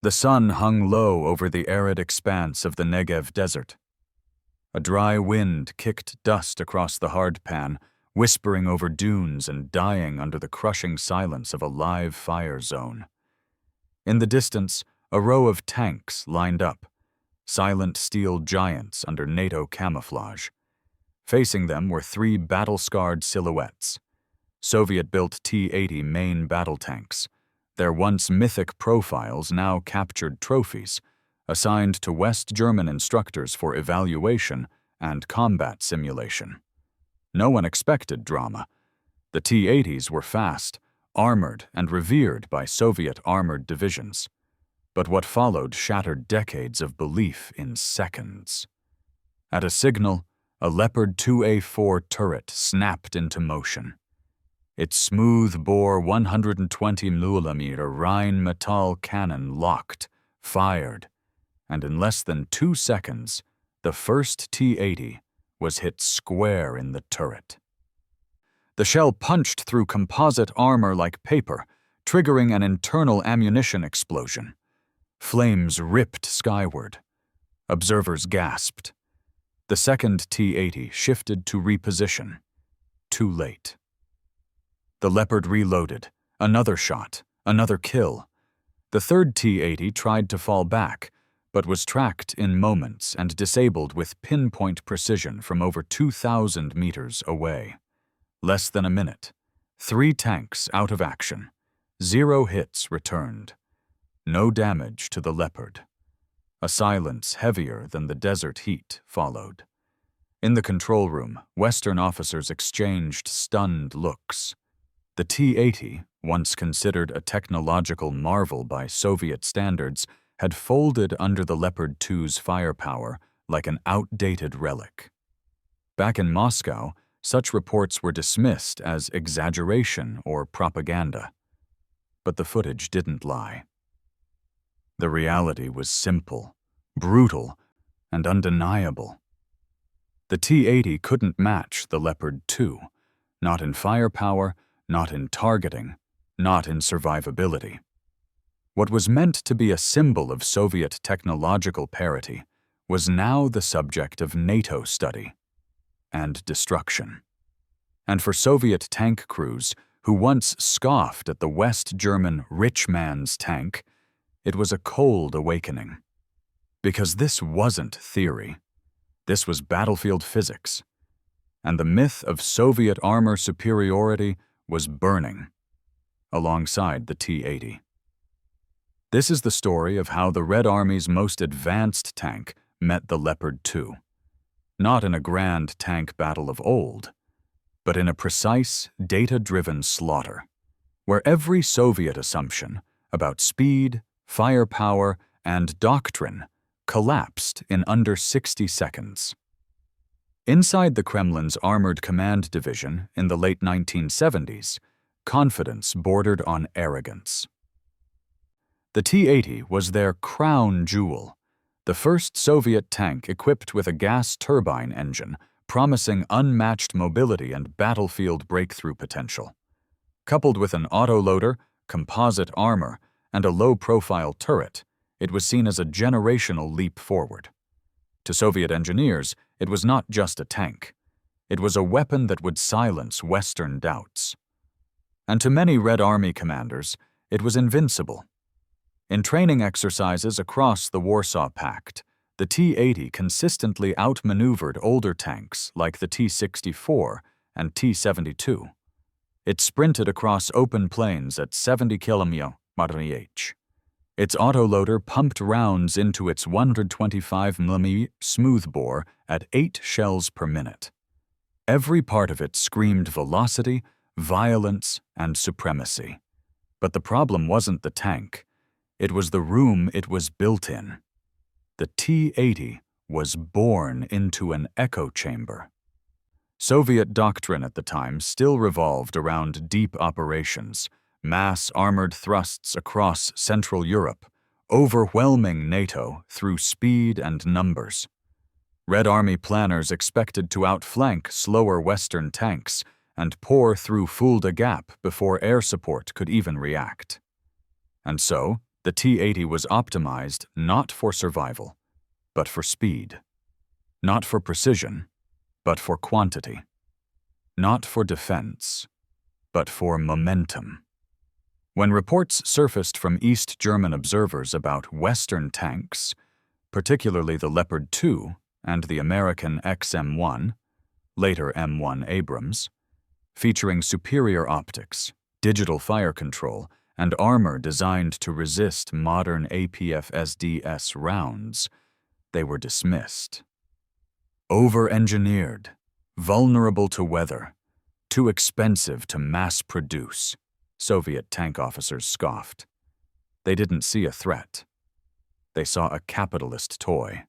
The sun hung low over the arid expanse of the Negev desert. A dry wind kicked dust across the hardpan, whispering over dunes and dying under the crushing silence of a live fire zone. In the distance, a row of tanks lined up, silent steel giants under NATO camouflage. Facing them were three battle-scarred silhouettes, Soviet-built T-80 main battle tanks, their once mythic profiles now captured trophies, assigned to West German instructors for evaluation and combat simulation. No one expected drama. The T-80s were fast, armored, and revered by Soviet armored divisions. But what followed shattered decades of belief in seconds. At a signal, a Leopard 2A4 turret snapped into motion. Its smooth-bore 120mm Rheinmetall cannon locked, fired, and in less than 2 seconds, the first T-80 was hit square in the turret. The shell punched through composite armor like paper, triggering an internal ammunition explosion. Flames ripped skyward. Observers gasped. The second T-80 shifted to reposition. Too late. The Leopard reloaded. Another shot. Another kill. The third T-80 tried to fall back, but was tracked in moments and disabled with pinpoint precision from over 2,000 meters away. Less than a minute. 3 tanks out of action. 0 hits returned. No damage to the Leopard. A silence heavier than the desert heat followed. In the control room, Western officers exchanged stunned looks. The T-80, once considered a technological marvel by Soviet standards, had folded under the Leopard 2's firepower like an outdated relic. Back in Moscow, such reports were dismissed as exaggeration or propaganda. But the footage didn't lie. The reality was simple, brutal, and undeniable. The T-80 couldn't match the Leopard 2, not in firepower, not in targeting, not in survivability. What was meant to be a symbol of Soviet technological parity was now the subject of NATO study and destruction. And for Soviet tank crews who once scoffed at the West German rich man's tank, it was a cold awakening. Because this wasn't theory. This was battlefield physics. And the myth of Soviet armor superiority was burning alongside the T-80. This is the story of how the Red Army's most advanced tank met the Leopard 2. Not in a grand tank battle of old, but in a precise, data-driven slaughter, where every Soviet assumption about speed, firepower, and doctrine collapsed in under 60 seconds. Inside the Kremlin's Armored Command Division in the late 1970s, confidence bordered on arrogance. The T-80 was their crown jewel, the first Soviet tank equipped with a gas turbine engine, promising unmatched mobility and battlefield breakthrough potential. Coupled with an autoloader, composite armor, and a low-profile turret, it was seen as a generational leap forward. To Soviet engineers, it was not just a tank. It was a weapon that would silence Western doubts. And to many Red Army commanders, it was invincible. In training exercises across the Warsaw Pact, the T-80 consistently outmaneuvered older tanks like the T-64 and T-72. It sprinted across open plains at 70 km/h. Its autoloader pumped rounds into its 125mm smoothbore at 8 shells per minute. Every part of it screamed velocity, violence, and supremacy. But the problem wasn't the tank. It was the room it was built in. The T-80 was born into an echo chamber. Soviet doctrine at the time still revolved around deep operations, mass armored thrusts across Central Europe, overwhelming NATO through speed and numbers. Red Army planners expected to outflank slower Western tanks and pour through Fulda Gap before air support could even react. And so, The T-80 was optimized not for survival, but for speed. Not for precision, but for quantity. Not for defense, but for momentum. When reports surfaced from East German observers about Western tanks, particularly the Leopard 2 and the American XM1, later M1 Abrams, featuring superior optics, digital fire control, and armor designed to resist modern APF-SDS rounds, they were dismissed. Over-engineered, vulnerable to weather, too expensive to mass-produce, Soviet tank officers scoffed. They didn't see a threat. They saw a capitalist toy.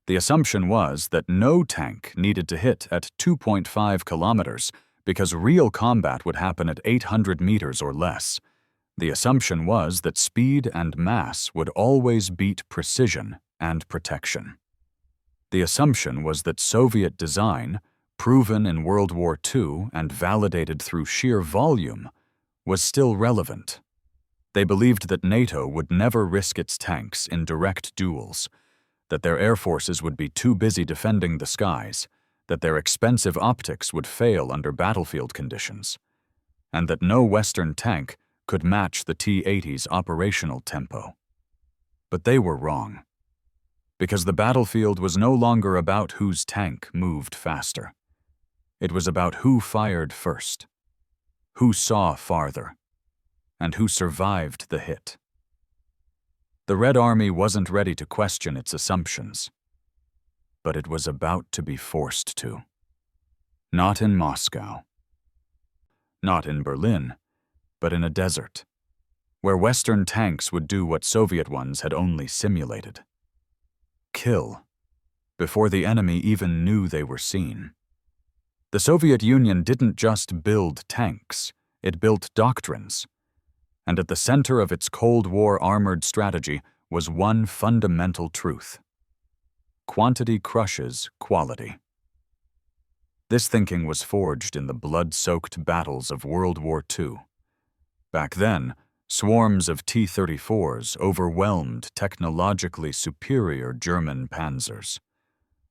The assumption was that no tank needed to hit at 2.5 kilometers because real combat would happen at 800 meters or less. The assumption was that speed and mass would always beat precision and protection. The assumption was that Soviet design, proven in World War II and validated through sheer volume, was still relevant. They believed that NATO would never risk its tanks in direct duels, that their air forces would be too busy defending the skies, that their expensive optics would fail under battlefield conditions, and that no Western tank could match the T-80's operational tempo. But they were wrong, because the battlefield was no longer about whose tank moved faster. It was about who fired first, who saw farther, and who survived the hit. The Red Army wasn't ready to question its assumptions, but it was about to be forced to. Not in Moscow, not in Berlin, but in a desert, where Western tanks would do what Soviet ones had only simulated. Kill, before the enemy even knew they were seen. The Soviet Union didn't just build tanks, it built doctrines. And at the center of its Cold War armored strategy was one fundamental truth: quantity crushes quality. This thinking was forged in the blood-soaked battles of World War II. Back then, swarms of T-34s overwhelmed technologically superior German panzers.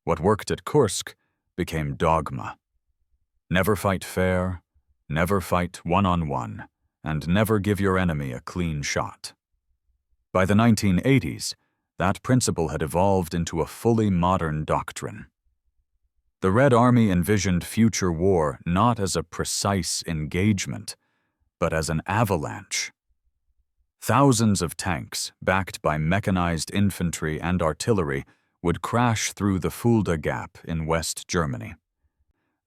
What worked at Kursk became dogma. Never fight fair, never fight one-on-one, and never give your enemy a clean shot. By the 1980s, that principle had evolved into a fully modern doctrine. The Red Army envisioned future war not as a precise engagement, but as an avalanche. Thousands of tanks, backed by mechanized infantry and artillery, would crash through the Fulda Gap in West Germany.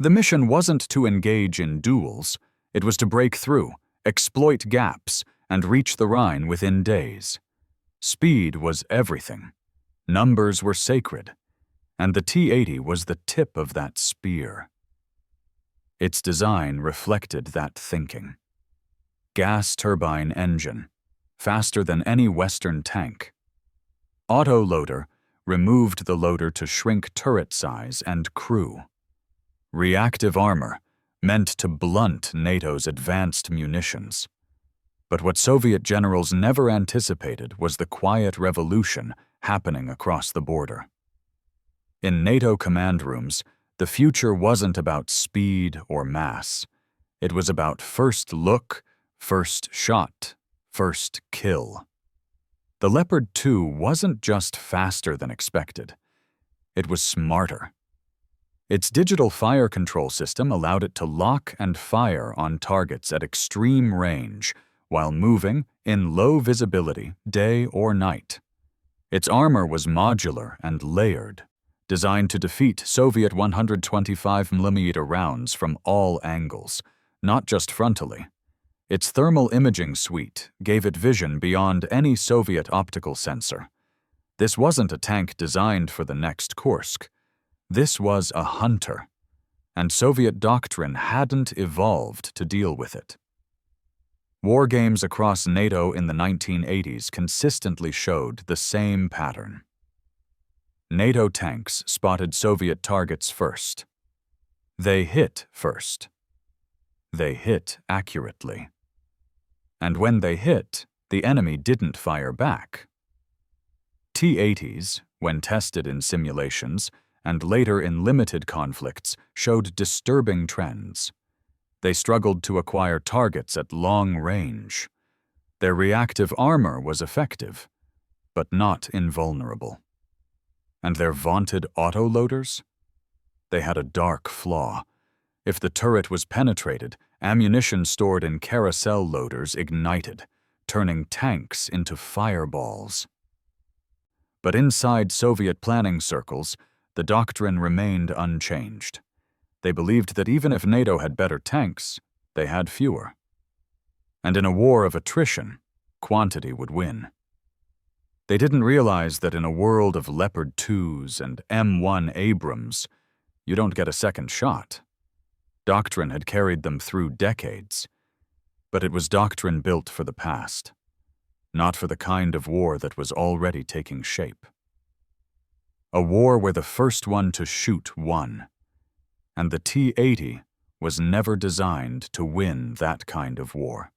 The mission wasn't to engage in duels, it was to break through, exploit gaps, and reach the Rhine within days. Speed was everything. Numbers were sacred, and the T-80 was the tip of that spear. Its design reflected that thinking. Gas turbine engine, faster than any Western tank. Autoloader removed the loader to shrink turret size and crew. Reactive armor, meant to blunt NATO's advanced munitions. But what Soviet generals never anticipated was the quiet revolution happening across the border. In NATO command rooms, the future wasn't about speed or mass. It was about first look, first shot, first kill. The Leopard 2 wasn't just faster than expected. It was smarter. Its digital fire control system allowed it to lock and fire on targets at extreme range while moving in low visibility, day or night. Its armor was modular and layered, designed to defeat Soviet 125mm rounds from all angles, not just frontally. Its thermal imaging suite gave it vision beyond any Soviet optical sensor. This wasn't a tank designed for the next Kursk. This was a hunter, and Soviet doctrine hadn't evolved to deal with it. War games across NATO in the 1980s consistently showed the same pattern. NATO tanks spotted Soviet targets first. They hit first. They hit accurately. And when they hit, the enemy didn't fire back. T-80s, when tested in simulations and later in limited conflicts, showed disturbing trends. They struggled to acquire targets at long range. Their reactive armor was effective, but not invulnerable. And their vaunted autoloaders? They had a dark flaw. If the turret was penetrated, ammunition stored in carousel loaders ignited, turning tanks into fireballs. But inside Soviet planning circles, the doctrine remained unchanged. They believed that even if NATO had better tanks, they had fewer. And in a war of attrition, quantity would win. They didn't realize that in a world of Leopard 2s and M1 Abrams, you don't get a second shot. Doctrine had carried them through decades, but it was doctrine built for the past, not for the kind of war that was already taking shape. A war where the first one to shoot won, and the T-80 was never designed to win that kind of war.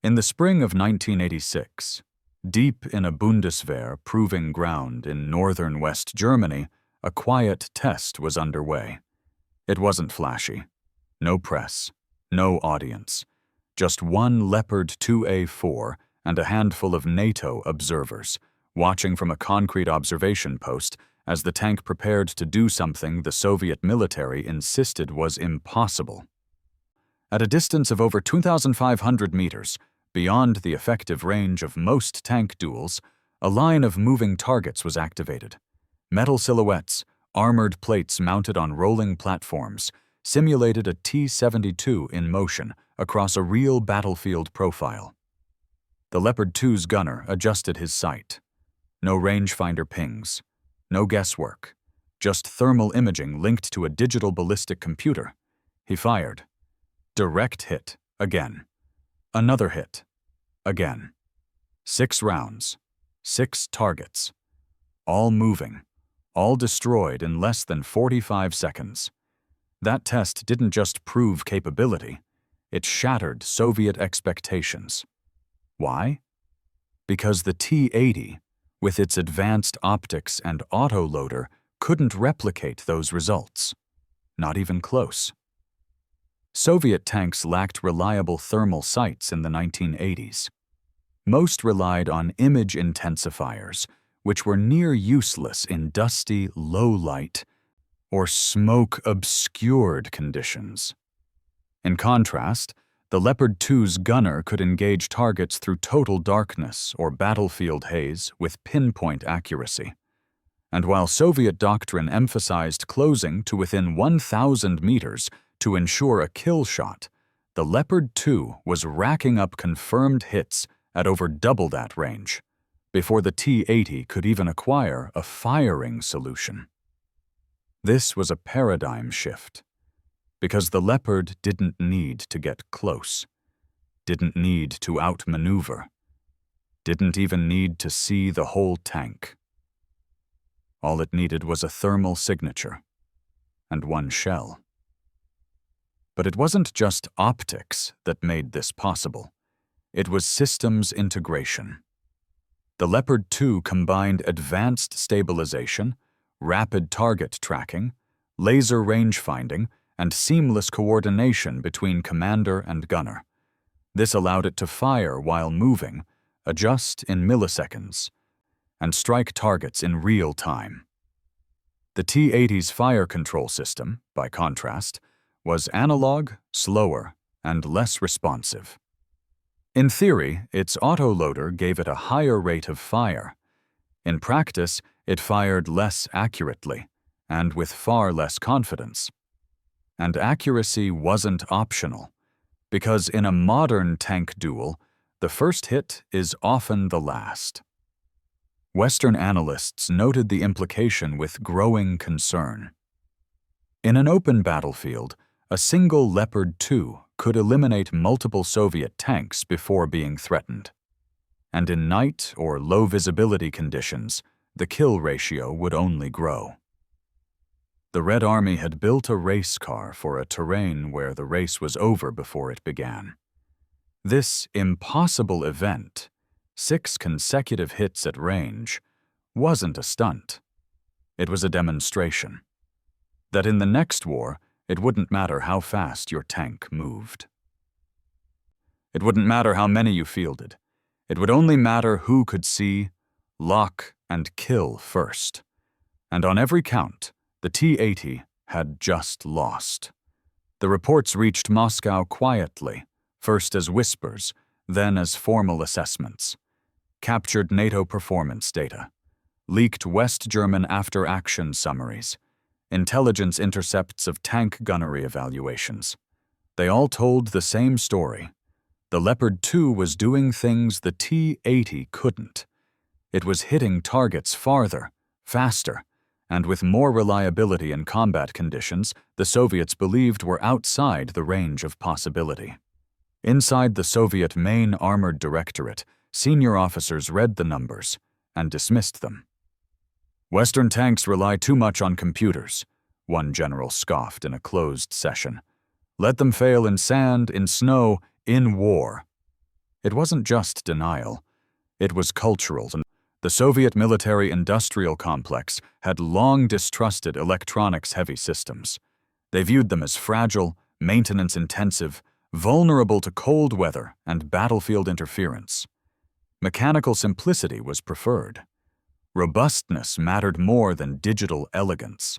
In the spring of 1986, deep in a Bundeswehr proving ground in northern West Germany, a quiet test was underway. It wasn't flashy. No press, no audience. Just one Leopard 2A4 and a handful of NATO observers, watching from a concrete observation post as the tank prepared to do something the Soviet military insisted was impossible. At a distance of over 2,500 meters, beyond the effective range of most tank duels, a line of moving targets was activated. Metal silhouettes, armored plates mounted on rolling platforms, simulated a T-72 in motion across a real battlefield profile. The Leopard 2's gunner adjusted his sight. No rangefinder pings, no guesswork, just thermal imaging linked to a digital ballistic computer. He fired. Direct hit, again. Another hit, again. 6 rounds, 6 targets, all moving, all destroyed in less than 45 seconds. That test didn't just prove capability, it shattered Soviet expectations. Why? Because the T-80, with its advanced optics and autoloader, couldn't replicate those results. Not even close. Soviet tanks lacked reliable thermal sights in the 1980s. Most relied on image intensifiers, which were near useless in dusty, low-light, or smoke-obscured conditions. In contrast, the Leopard 2's gunner could engage targets through total darkness or battlefield haze with pinpoint accuracy. And while Soviet doctrine emphasized closing to within 1,000 meters to ensure a kill shot, the Leopard 2 was racking up confirmed hits at over double that range, before the T-80 could even acquire a firing solution. This was a paradigm shift, because the Leopard didn't need to get close, didn't need to outmaneuver, didn't even need to see the whole tank. All it needed was a thermal signature and one shell. But it wasn't just optics that made this possible. It was systems integration. The Leopard 2 combined advanced stabilization, rapid target tracking, laser range finding, and seamless coordination between commander and gunner. This allowed it to fire while moving, adjust in milliseconds, and strike targets in real time. The T-80's fire control system, by contrast, was analog, slower, and less responsive. In theory, its autoloader gave it a higher rate of fire. In practice, it fired less accurately, and with far less confidence. And accuracy wasn't optional, because in a modern tank duel, the first hit is often the last. Western analysts noted the implication with growing concern. In an open battlefield, a single Leopard 2 could eliminate multiple Soviet tanks before being threatened. And in night or low visibility conditions, the kill ratio would only grow. The Red Army had built a race car for a terrain where the race was over before it began. This impossible event, 6 consecutive hits at range, wasn't a stunt. It was a demonstration that in the next war, it wouldn't matter how fast your tank moved. It wouldn't matter how many you fielded. It would only matter who could see, lock, and kill first. And on every count, the T-80 had just lost. The reports reached Moscow quietly, first as whispers, then as formal assessments. Captured NATO performance data, leaked West German after-action summaries, intelligence intercepts of tank gunnery evaluations. They all told the same story. The Leopard 2 was doing things the T-80 couldn't. It was hitting targets farther, faster, and with more reliability in combat conditions the Soviets believed were outside the range of possibility. Inside the Soviet main armored directorate, senior officers read the numbers and dismissed them. "Western tanks rely too much on computers," one general scoffed in a closed session. "Let them fail in sand, in snow, in war." It wasn't just denial. It was cultural. The Soviet military-industrial complex had long distrusted electronics-heavy systems. They viewed them as fragile, maintenance-intensive, vulnerable to cold weather and battlefield interference. Mechanical simplicity was preferred. Robustness mattered more than digital elegance.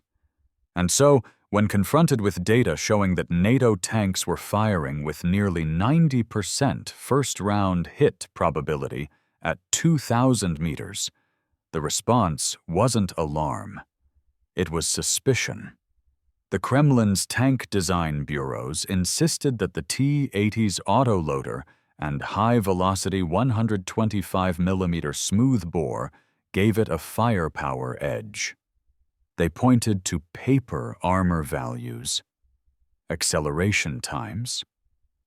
And so, when confronted with data showing that NATO tanks were firing with nearly 90% first-round hit probability at 2,000 meters, the response wasn't alarm. It was suspicion. The Kremlin's tank design bureaus insisted that the T-80's autoloader and high-velocity 125mm smoothbore gave it a firepower edge. They pointed to paper armor values, acceleration times,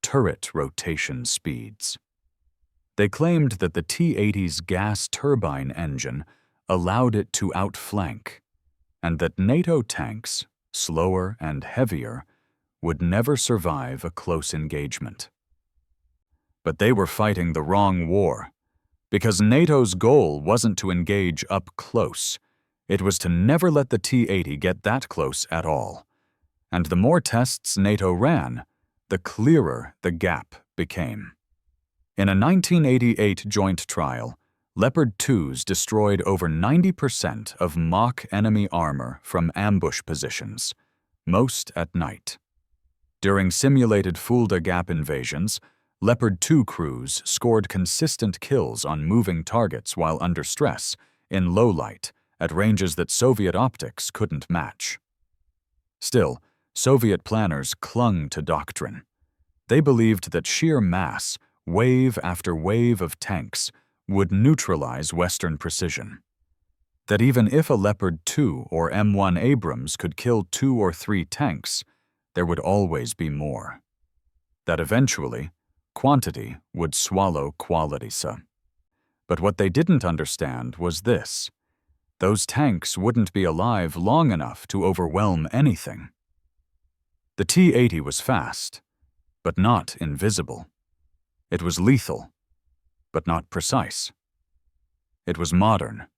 turret rotation speeds. They claimed that the T-80's gas turbine engine allowed it to outflank, and that NATO tanks, slower and heavier, would never survive a close engagement. But they were fighting the wrong war, because NATO's goal wasn't to engage up close. It was to never let the T-80 get that close at all. And the more tests NATO ran, the clearer the gap became. In a 1988 joint trial, Leopard 2s destroyed over 90% of mock enemy armor from ambush positions, most at night. During simulated Fulda Gap invasions, Leopard 2 crews scored consistent kills on moving targets while under stress, in low light, at ranges that Soviet optics couldn't match. Still, Soviet planners clung to doctrine. They believed that sheer mass, wave after wave of tanks, would neutralize Western precision. That even if a Leopard 2 or M1 Abrams could kill 2 or 3 tanks, there would always be more. That eventually, quantity would swallow quality. But what they didn't understand was this: those tanks wouldn't be alive long enough to overwhelm anything. The T-80 was fast, but not invisible. It was lethal, but not precise. It was modern,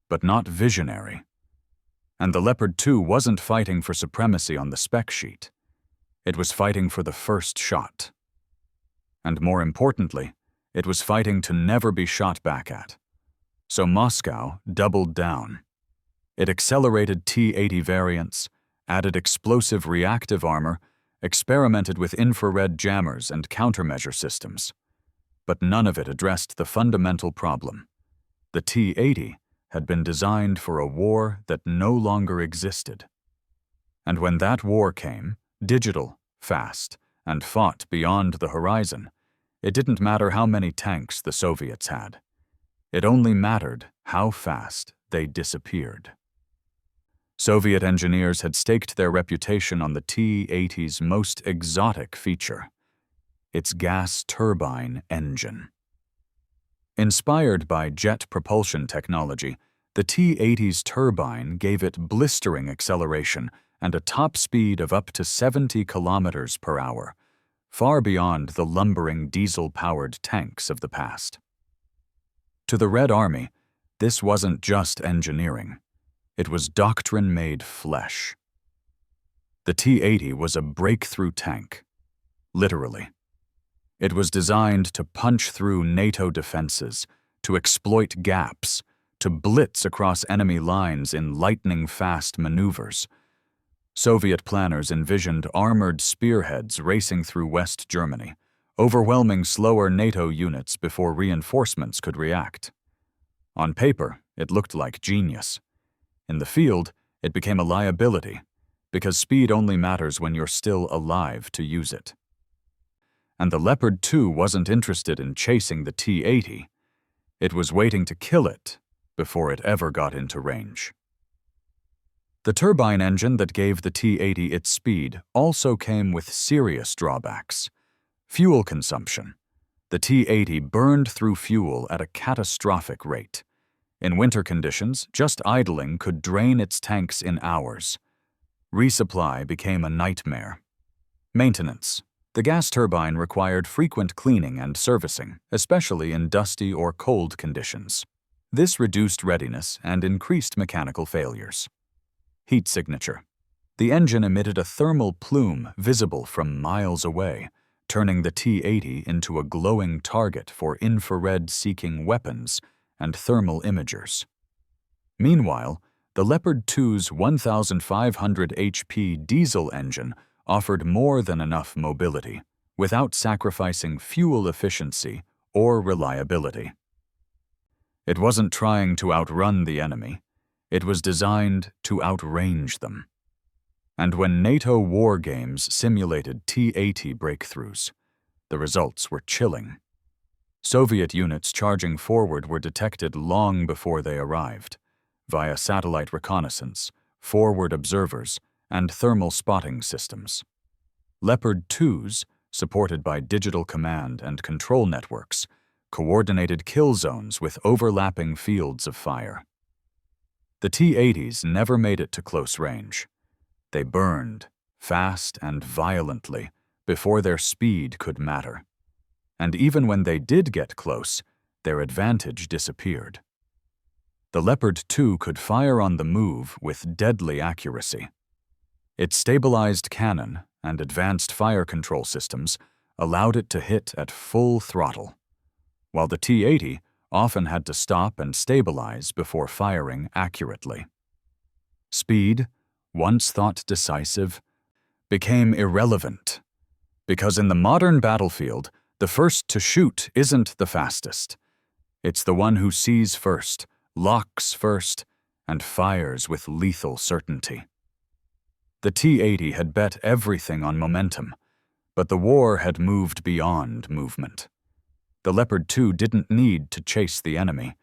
but not visionary. And the Leopard 2 wasn't fighting for supremacy on the spec sheet. It was fighting for the first shot. And more importantly, it was fighting to never be shot back at. So Moscow doubled down. It accelerated T-80 variants, added explosive reactive armor, experimented with infrared jammers and countermeasure systems. But none of it addressed the fundamental problem. The T-80 had been designed for a war that no longer existed. And when that war came, digital, fast, and fought beyond the horizon, it didn't matter how many tanks the Soviets had. It only mattered how fast they disappeared. Soviet engineers had staked their reputation on the T-80's most exotic feature: its gas turbine engine. Inspired by jet propulsion technology, the T-80's turbine gave it blistering acceleration and a top speed of up to 70 kilometers per hour, far beyond the lumbering diesel-powered tanks of the past. To the Red Army, this wasn't just engineering. It was doctrine made flesh. The T-80 was a breakthrough tank, literally. It was designed to punch through NATO defenses, to exploit gaps, to blitz across enemy lines in lightning-fast maneuvers. Soviet planners envisioned armored spearheads racing through West Germany, overwhelming slower NATO units before reinforcements could react. On paper, it looked like genius. In the field, it became a liability, because speed only matters when you're still alive to use it. And the Leopard 2 wasn't interested in chasing the T-80. It was waiting to kill it before it ever got into range. The turbine engine that gave the T-80 its speed also came with serious drawbacks. Fuel consumption. The T-80 burned through fuel at a catastrophic rate. In winter conditions, just idling could drain its tanks in hours. Resupply became a nightmare. Maintenance. The gas turbine required frequent cleaning and servicing, especially in dusty or cold conditions. This reduced readiness and increased mechanical failures. Heat signature. The engine emitted a thermal plume visible from miles away, turning the T-80 into a glowing target for infrared-seeking weapons and thermal imagers. Meanwhile, the Leopard 2's 1,500 HP diesel engine offered more than enough mobility, without sacrificing fuel efficiency or reliability. It wasn't trying to outrun the enemy. It was designed to outrange them. And when NATO war games simulated T-80 breakthroughs, the results were chilling. Soviet units charging forward were detected long before they arrived, via satellite reconnaissance, forward observers, and thermal spotting systems. Leopard 2s, supported by digital command and control networks, coordinated kill zones with overlapping fields of fire. The T-80s never made it to close range. They burned, fast and violently, before their speed could matter. And even when they did get close, their advantage disappeared. The Leopard 2 could fire on the move with deadly accuracy. Its stabilized cannon and advanced fire control systems allowed it to hit at full throttle, while the T-80 often had to stop and stabilize before firing accurately. Speed, once thought decisive, became irrelevant, because in the modern battlefield, the first to shoot isn't the fastest. It's the one who sees first, locks first, and fires with lethal certainty. The T-80 had bet everything on momentum, but the war had moved beyond movement. The Leopard 2 didn't need to chase the enemy.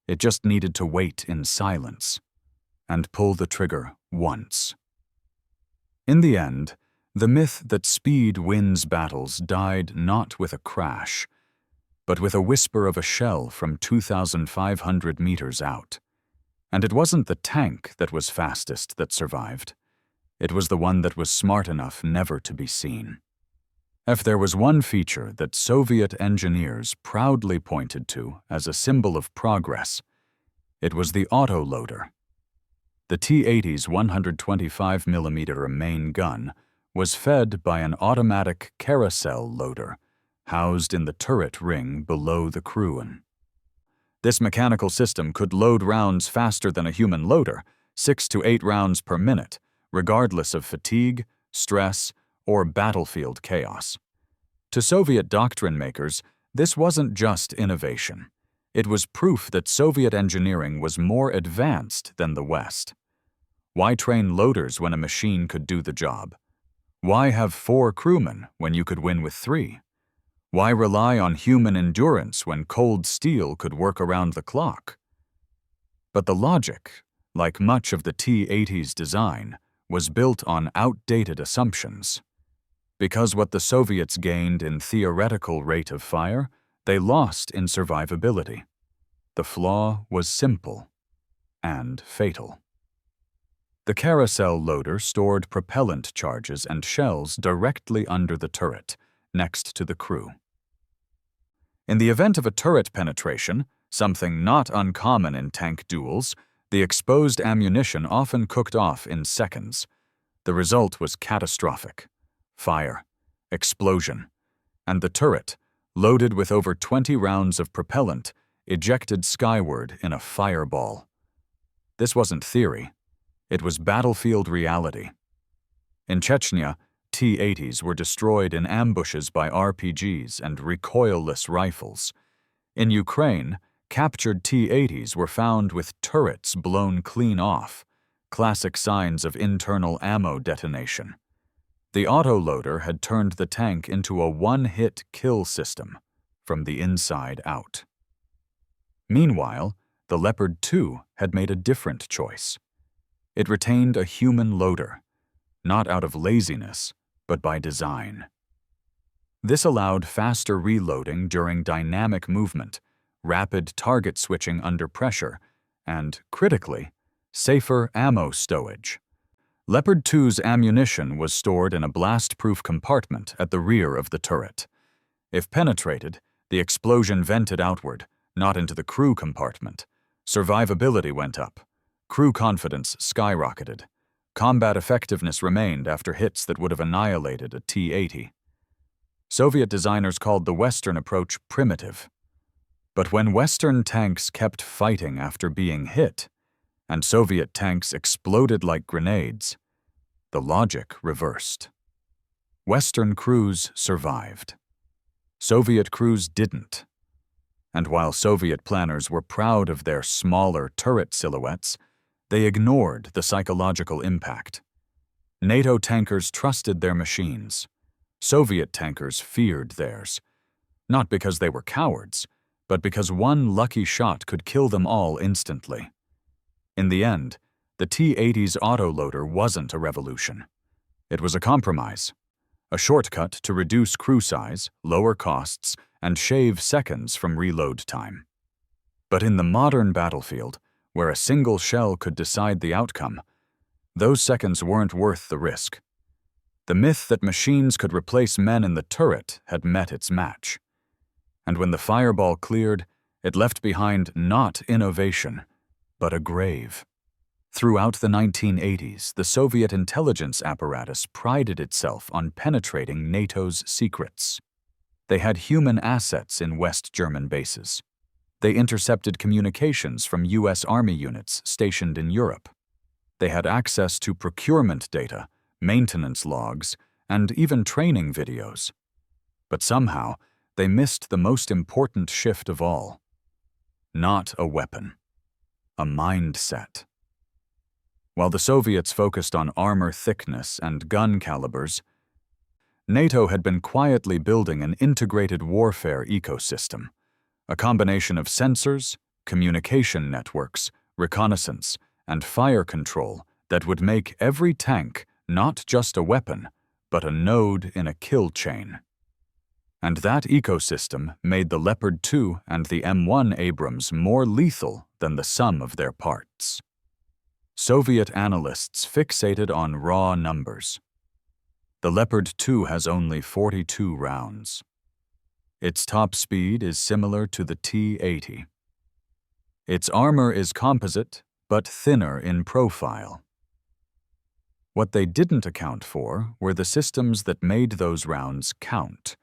It just needed to wait in silence and pull the trigger once. In the end, the myth that speed wins battles died not with a crash, but with a whisper of a shell from 2,500 meters out. And it wasn't the tank that was fastest that survived. It was the one that was smart enough never to be seen. If there was one feature that Soviet engineers proudly pointed to as a symbol of progress, it was the autoloader. The T-80's 125mm main gun was fed by an automatic carousel loader housed in the turret ring below the Kruin. This mechanical system could load rounds faster than a human loader, 6 to 8 rounds per minute, regardless of fatigue, stress, or battlefield chaos. To Soviet doctrine makers, this wasn't just innovation. It was proof that Soviet engineering was more advanced than the West. Why train loaders when a machine could do the job? Why have 4 crewmen when you could win with 3? Why rely on human endurance when cold steel could work around the clock? But the logic, like much of the T-80's design, was built on outdated assumptions. Because what the Soviets gained in theoretical rate of fire, they lost in survivability. The flaw was simple and fatal. The carousel loader stored propellant charges and shells directly under the turret, next to the crew. In the event of a turret penetration, something not uncommon in tank duels, the exposed ammunition often cooked off in seconds. The result was catastrophic. Fire, explosion, and the turret, loaded with over 20 rounds of propellant, ejected skyward in a fireball. This wasn't theory. It was battlefield reality. In Chechnya, T-80s were destroyed in ambushes by RPGs and recoilless rifles. In Ukraine, captured T-80s were found with turrets blown clean off, classic signs of internal ammo detonation. The autoloader had turned the tank into a one-hit kill system, from the inside out. Meanwhile, the Leopard 2 had made a different choice. It retained a human loader, not out of laziness, but by design. This allowed faster reloading during dynamic movement, rapid target switching under pressure, and, critically, safer ammo stowage. Leopard 2's ammunition was stored in a blast-proof compartment at the rear of the turret. If penetrated, the explosion vented outward, not into the crew compartment. Survivability went up. Crew confidence skyrocketed. Combat effectiveness remained after hits that would have annihilated a T-80. Soviet designers called the Western approach primitive. But when Western tanks kept fighting after being hit, and Soviet tanks exploded like grenades, the logic reversed. Western crews survived. Soviet crews didn't. And while Soviet planners were proud of their smaller turret silhouettes, they ignored the psychological impact. NATO tankers trusted their machines. Soviet tankers feared theirs. Not because they were cowards, but because one lucky shot could kill them all instantly. In the end, the T-80's autoloader wasn't a revolution. It was a compromise, a shortcut to reduce crew size, lower costs, and shave seconds from reload time. But in the modern battlefield, where a single shell could decide the outcome, those seconds weren't worth the risk. The myth that machines could replace men in the turret had met its match. And when the fireball cleared, it left behind not innovation, but a grave. Throughout the 1980s, the Soviet intelligence apparatus prided itself on penetrating NATO's secrets. They had human assets in West German bases. They intercepted communications from U.S. Army units stationed in Europe. They had access to procurement data, maintenance logs, and even training videos. But somehow, they missed the most important shift of all. Not a weapon. A mindset. While the Soviets focused on armor thickness and gun calibers, NATO had been quietly building an integrated warfare ecosystem, a combination of sensors, communication networks, reconnaissance, and fire control that would make every tank not just a weapon, but a node in a kill chain. And that ecosystem made the Leopard 2 and the M1 Abrams more lethal than the sum of their parts. Soviet analysts fixated on raw numbers. The Leopard 2 has only 42 rounds. Its top speed is similar to the T-80. Its armor is composite, but thinner in profile. What they didn't account for were the systems that made those rounds count,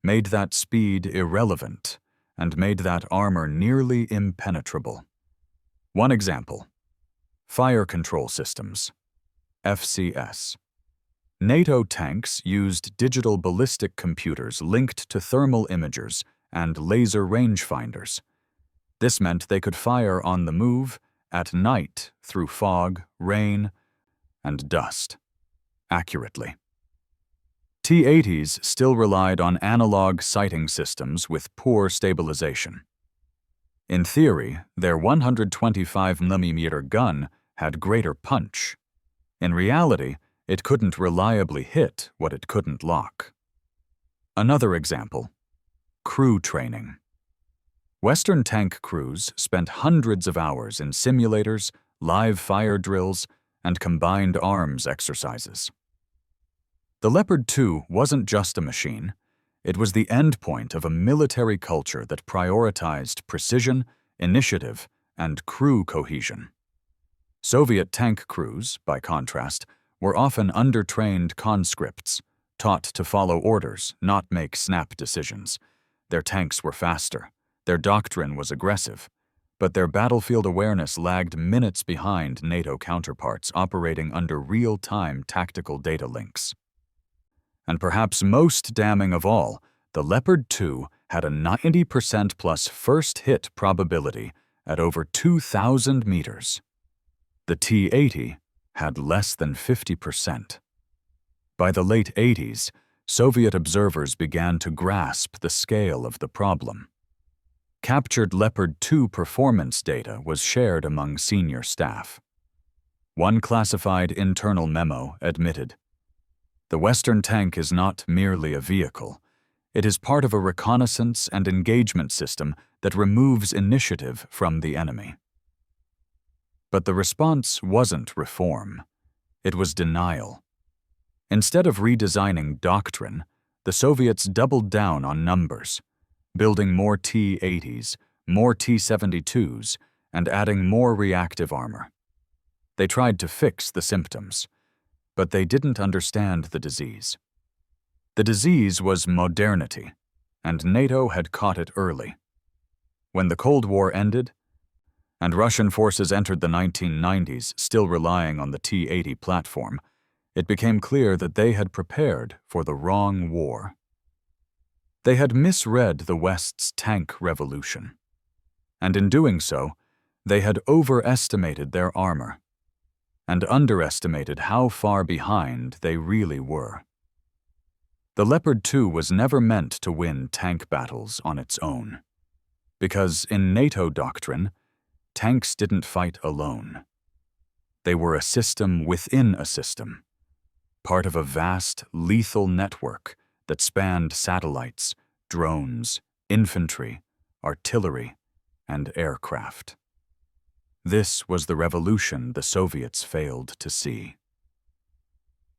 made that speed irrelevant, and made that armor nearly impenetrable. One example: fire control systems, FCS. NATO tanks used digital ballistic computers linked to thermal imagers and laser rangefinders. This meant they could fire on the move, at night, through fog, rain, and dust, accurately. T-80s still relied on analog sighting systems with poor stabilization. In theory, their 125mm gun had greater punch. In reality, it couldn't reliably hit what it couldn't lock. Another example: crew training. Western tank crews spent hundreds of hours in simulators, live fire drills, and combined arms exercises. The Leopard 2 wasn't just a machine. It was the endpoint of a military culture that prioritized precision, initiative, and crew cohesion. Soviet tank crews, by contrast, were often undertrained conscripts, taught to follow orders, not make snap decisions. Their tanks were faster, their doctrine was aggressive, but their battlefield awareness lagged minutes behind NATO counterparts operating under real-time tactical data links. And perhaps most damning of all, the Leopard 2 had a 90% plus first hit probability at over 2,000 meters. The T-80 had less than 50%. By the late 80s, Soviet observers began to grasp the scale of the problem. Captured Leopard 2 performance data was shared among senior staff. One classified internal memo admitted, "The Western tank is not merely a vehicle. It is part of a reconnaissance and engagement system that removes initiative from the enemy." But the response wasn't reform. It was denial. Instead of redesigning doctrine, the Soviets doubled down on numbers, building more T-80s, more T-72s, and adding more reactive armor. They tried to fix the symptoms, but they didn't understand the disease. The disease was modernity, and NATO had caught it early. When the Cold War ended, and Russian forces entered the 1990s still relying on the T-80 platform, it became clear that they had prepared for the wrong war. They had misread the West's tank revolution, and in doing so, they had overestimated their armor and underestimated how far behind they really were. The Leopard 2 was never meant to win tank battles on its own, because in NATO doctrine, tanks didn't fight alone. They were a system within a system, part of a vast, lethal network that spanned satellites, drones, infantry, artillery, and aircraft. This was the revolution the Soviets failed to see.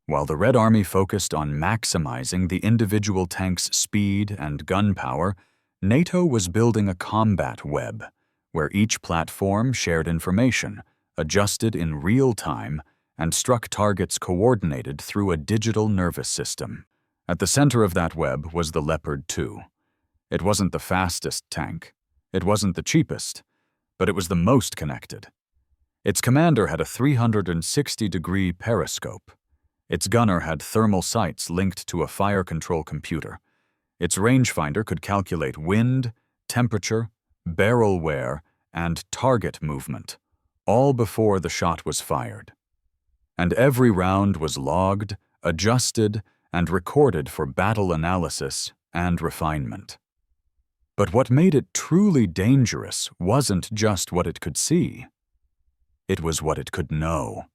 While the Red Army focused on maximizing the individual tank's speed and gunpowder, NATO was building a combat web where each platform shared information, adjusted in real time, and struck targets coordinated through a digital nervous system. At the center of that web was the Leopard 2. It wasn't the fastest tank. It wasn't the cheapest, but it was the most connected. Its commander had a 360-degree periscope. Its gunner had thermal sights linked to a fire control computer. Its rangefinder could calculate wind, temperature, barrel wear, and target movement, all before the shot was fired. And every round was logged, adjusted, and recorded for battle analysis and refinement. But what made it truly dangerous wasn't just what it could see. It was what it could know.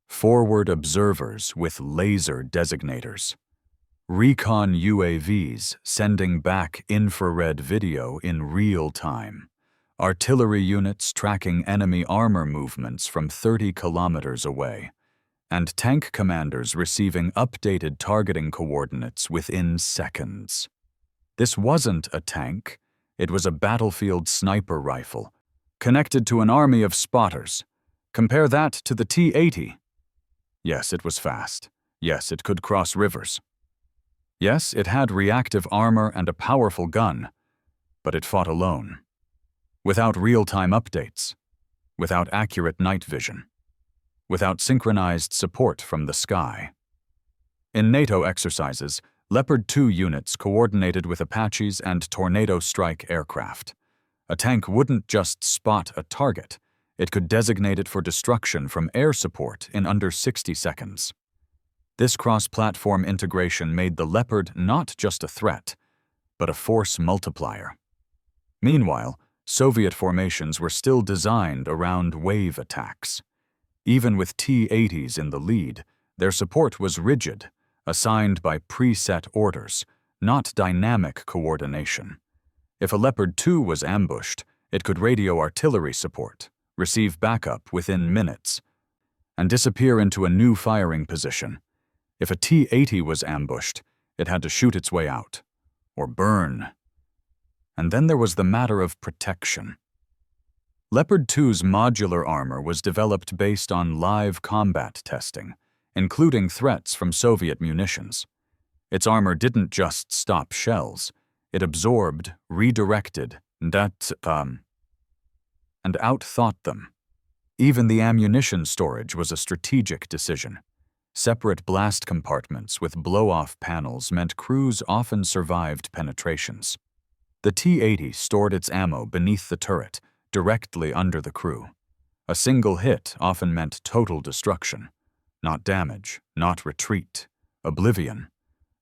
Forward observers with laser designators. Recon UAVs sending back infrared video in real time. Artillery units tracking enemy armor movements from 30 kilometers away. And tank commanders receiving updated targeting coordinates within seconds. This wasn't a tank, it was a battlefield sniper rifle, connected to an army of spotters. Compare that to the T-80. Yes, it was fast. Yes, it could cross rivers. Yes, it had reactive armor and a powerful gun, but it fought alone, without real-time updates, without accurate night vision, without synchronized support from the sky. In NATO exercises, Leopard 2 units coordinated with Apaches and Tornado strike aircraft. A tank wouldn't just spot a target, it could designate it for destruction from air support in under 60 seconds. This cross-platform integration made the Leopard not just a threat, but a force multiplier. Meanwhile, Soviet formations were still designed around wave attacks. Even with T-80s in the lead, their support was rigid, assigned by preset orders, not dynamic coordination. If a Leopard 2 was ambushed, it could radio artillery support, receive backup within minutes, and disappear into a new firing position. If a T-80 was ambushed, it had to shoot its way out, or burn. And then there was the matter of protection. Leopard 2's modular armor was developed based on live combat testing, including threats from Soviet munitions. Its armor didn't just stop shells, it absorbed, redirected, and outthought them. Even the ammunition storage was a strategic decision. Separate blast compartments with blow-off panels meant crews often survived penetrations. The T-80 stored its ammo beneath the turret, directly under the crew. A single hit often meant total destruction. Not damage, not retreat, oblivion.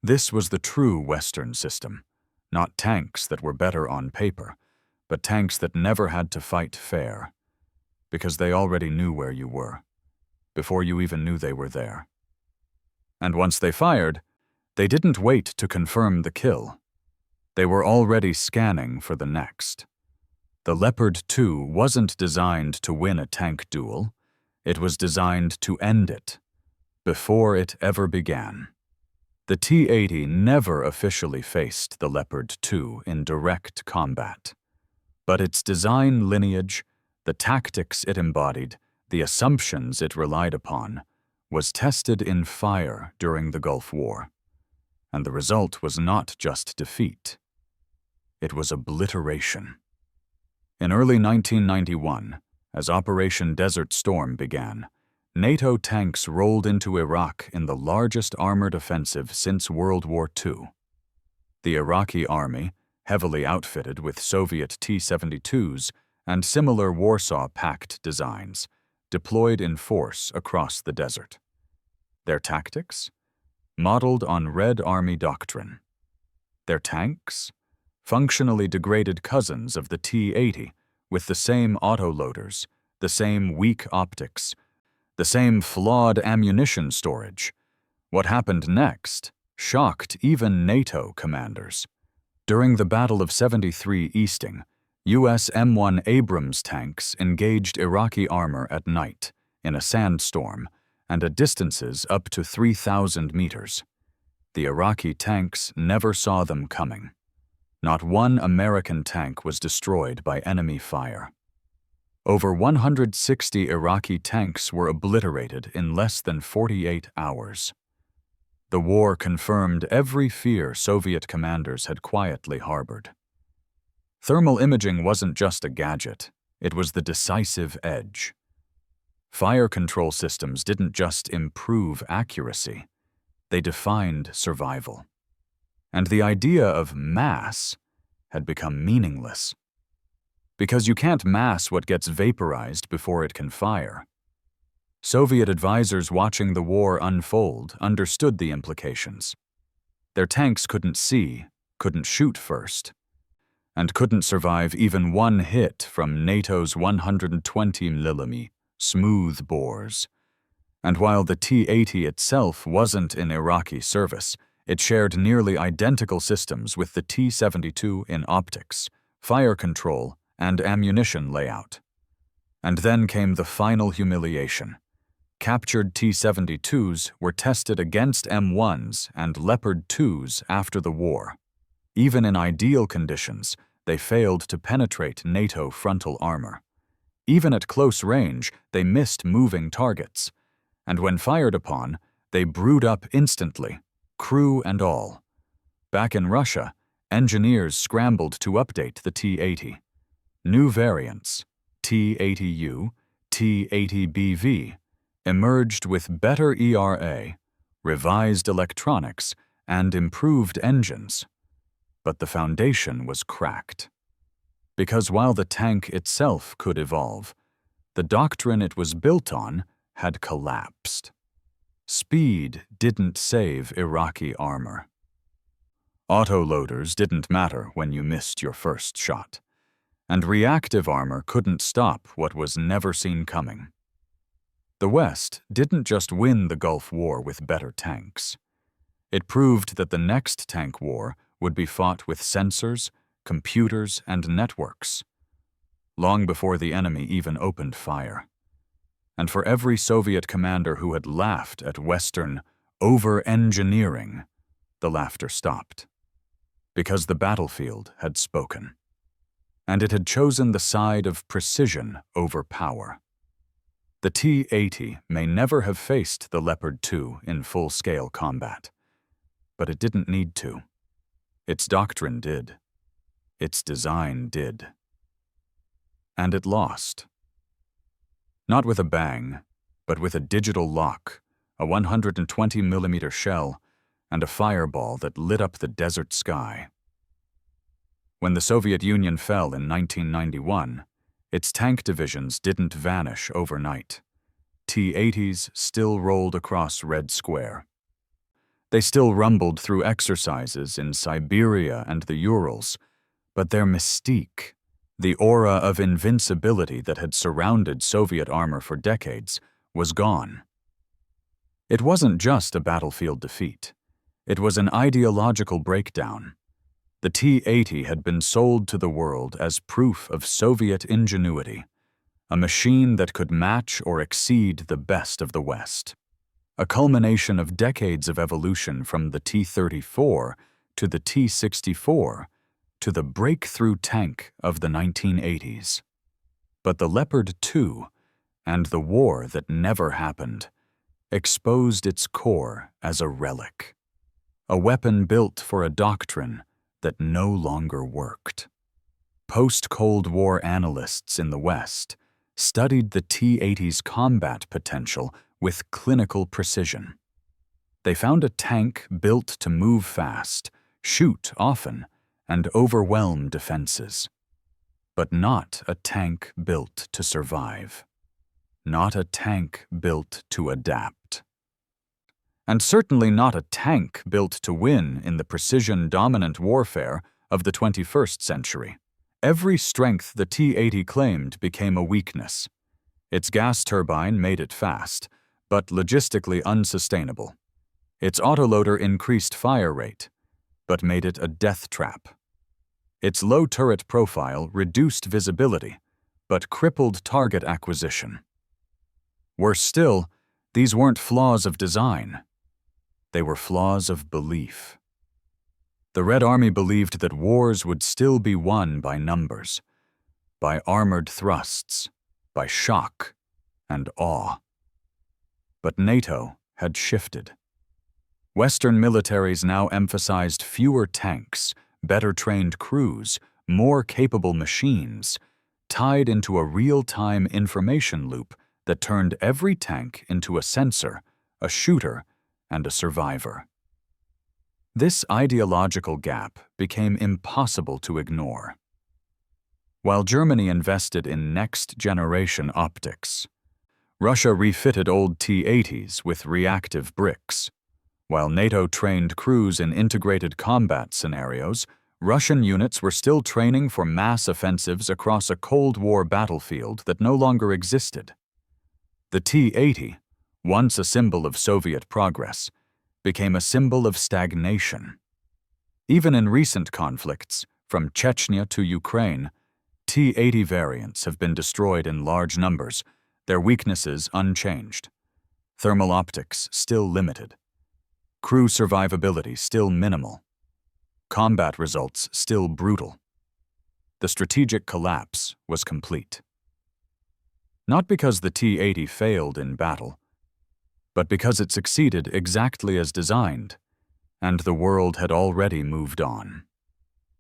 This was the true Western system. Not tanks that were better on paper, but tanks that never had to fight fair. Because they already knew where you were, before you even knew they were there. And once they fired, they didn't wait to confirm the kill. They were already scanning for the next. The Leopard 2 wasn't designed to win a tank duel. It was designed to end it, before it ever began. The T-80 never officially faced the Leopard 2 in direct combat. But its design lineage, the tactics it embodied, the assumptions it relied upon, was tested in fire during the Gulf War. And the result was not just defeat. It was obliteration. In early 1991, as Operation Desert Storm began, NATO tanks rolled into Iraq in the largest armored offensive since World War II. The Iraqi army, heavily outfitted with Soviet T-72s and similar Warsaw-Pact designs, deployed in force across the desert. Their tactics? Modeled on Red Army doctrine. Their tanks? Functionally degraded cousins of the T-80, with the same autoloaders, the same weak optics, the same flawed ammunition storage. What happened next shocked even NATO commanders. During the Battle of 73 Easting, U.S. M1 Abrams tanks engaged Iraqi armor at night, in a sandstorm, and at distances up to 3,000 meters. The Iraqi tanks never saw them coming. Not one American tank was destroyed by enemy fire. Over 160 Iraqi tanks were obliterated in less than 48 hours. The war confirmed every fear Soviet commanders had quietly harbored. Thermal imaging wasn't just a gadget, it was the decisive edge. Fire control systems didn't just improve accuracy, they defined survival. And the idea of mass had become meaningless. Because you can't mass what gets vaporized before it can fire. Soviet advisors watching the war unfold understood the implications. Their tanks couldn't see, couldn't shoot first, and couldn't survive even one hit from NATO's 120mm smooth bores. And while the T-80 itself wasn't in Iraqi service, it shared nearly identical systems with the T-72 in optics, fire control, and ammunition layout. And then came the final humiliation. Captured T-72s were tested against M1s and Leopard 2s after the war. Even in ideal conditions, they failed to penetrate NATO frontal armor. Even at close range, they missed moving targets. And when fired upon, they brewed up instantly, crew and all. Back in Russia, engineers scrambled to update the T-80. New variants, T-80U, T-80BV, emerged with better ERA, revised electronics, and improved engines. But the foundation was cracked. Because while the tank itself could evolve, the doctrine it was built on had collapsed. Speed didn't save Iraqi armor. Autoloaders didn't matter when you missed your first shot, and reactive armor couldn't stop what was never seen coming. The West didn't just win the Gulf War with better tanks. It proved that the next tank war would be fought with sensors, computers, and networks, long before the enemy even opened fire. And for every Soviet commander who had laughed at Western over-engineering, the laughter stopped. because the battlefield had spoken. And it had chosen the side of precision over power. The T-80 may never have faced the Leopard 2 in full-scale combat, but it didn't need to. Its doctrine did. Its design did. And it lost. Not with a bang, but with a digital lock, a 120mm shell, and a fireball that lit up the desert sky. When the Soviet Union fell in 1991, its tank divisions didn't vanish overnight. T-80s still rolled across Red Square. They still rumbled through exercises in Siberia and the Urals, but their mystique, the aura of invincibility that had surrounded Soviet armor for decades, was gone. It wasn't just a battlefield defeat. It was an ideological breakdown. The T-80 had been sold to the world as proof of Soviet ingenuity, a machine that could match or exceed the best of the West. A culmination of decades of evolution from the T-34 to the T-64 to the breakthrough tank of the 1980s. But the Leopard 2 and the war that never happened exposed its core as a relic, a weapon built for a doctrine that no longer worked. Post-Cold War analysts in the West studied the T-80's combat potential with clinical precision. They found a tank built to move fast, shoot often, and overwhelm defenses. But not a tank built to survive. Not a tank built to adapt. And certainly not a tank built to win in the precision-dominant warfare of the 21st century. Every strength the T-80 claimed became a weakness. Its gas turbine made it fast, but logistically unsustainable. Its autoloader increased fire rate, but made it a death trap. Its low turret profile reduced visibility, but crippled target acquisition. Worse still, these weren't flaws of design. They were flaws of belief. The Red Army believed that wars would still be won by numbers, by armored thrusts, by shock and awe. But NATO had shifted. Western militaries now emphasized fewer tanks, better trained crews, more capable machines, tied into a real-time information loop that turned every tank into a sensor, a shooter, and a survivor. This ideological gap became impossible to ignore. While Germany invested in next-generation optics, Russia refitted old T-80s with reactive bricks. While NATO trained crews in integrated combat scenarios, Russian units were still training for mass offensives across a Cold War battlefield that no longer existed. The T-80, once a symbol of Soviet progress, became a symbol of stagnation. Even in recent conflicts, from Chechnya to Ukraine, T-80 variants have been destroyed in large numbers, their weaknesses unchanged. Thermal optics still limited. Crew survivability still minimal. Combat results still brutal. The strategic collapse was complete. Not because the T-80 failed in battle, but because it succeeded exactly as designed, and the world had already moved on.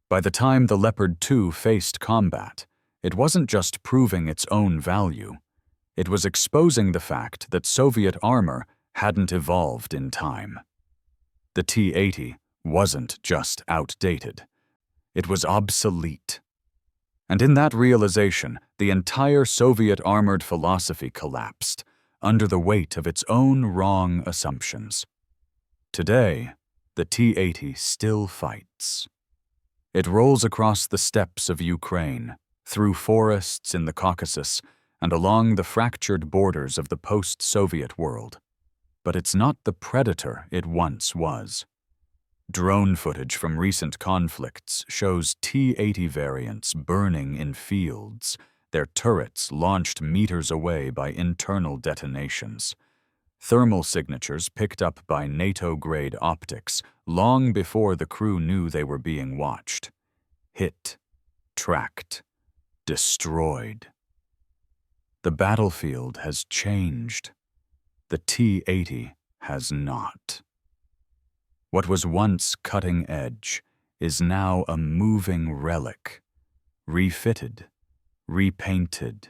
By the time the Leopard 2 faced combat, it wasn't just proving its own value, it was exposing the fact that Soviet armor hadn't evolved in time. The T-80 wasn't just outdated, it was obsolete. And in that realization, the entire Soviet armored philosophy collapsed under the weight of its own wrong assumptions. Today, the T-80 still fights. It rolls across the steppes of Ukraine, through forests in the Caucasus, and along the fractured borders of the post-Soviet world. But it's not the predator it once was. Drone footage from recent conflicts shows T-80 variants burning in fields, their turrets launched meters away by internal detonations. thermal signatures picked up by NATO-grade optics long before the crew knew they were being watched. Hit, tracked, destroyed. The battlefield has changed. The T-80 has not. What was once cutting edge is now a moving relic, refitted, repainted,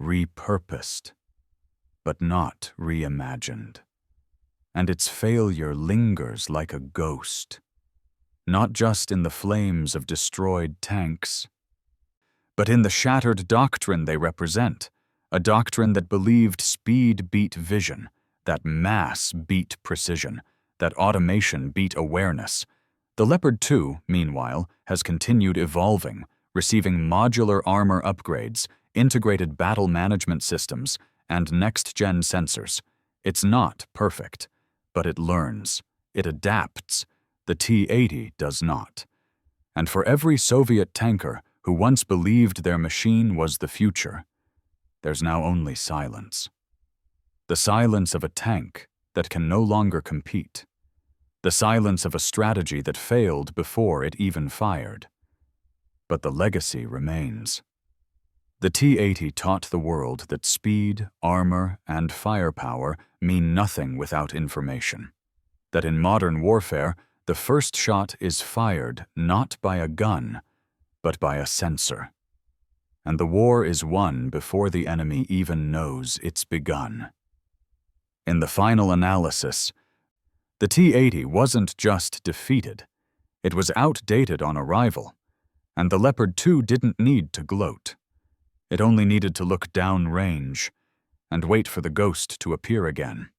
repurposed, but not reimagined. And its failure lingers like a ghost, not just in the flames of destroyed tanks, but in the shattered doctrine they represent, a doctrine that believed speed beat vision, that mass beat precision, that automation beat awareness. The Leopard 2, meanwhile, has continued evolving, receiving modular armor upgrades, integrated battle management systems, and next-gen sensors. It's not perfect, but it learns, it adapts. The T-80 does not. And for every Soviet tanker who once believed their machine was the future, there's now only silence. The silence of a tank that can no longer compete. The silence of a strategy that failed before it even fired. But the legacy remains. The T-80 taught the world that speed, armor, and firepower mean nothing without information. That in modern warfare, the first shot is fired not by a gun, but by a sensor. And the war is won before the enemy even knows it's begun. In the final analysis, the T-80 wasn't just defeated, it was outdated on arrival, and the Leopard 2 didn't need to gloat. It only needed to look downrange and wait for the ghost to appear again.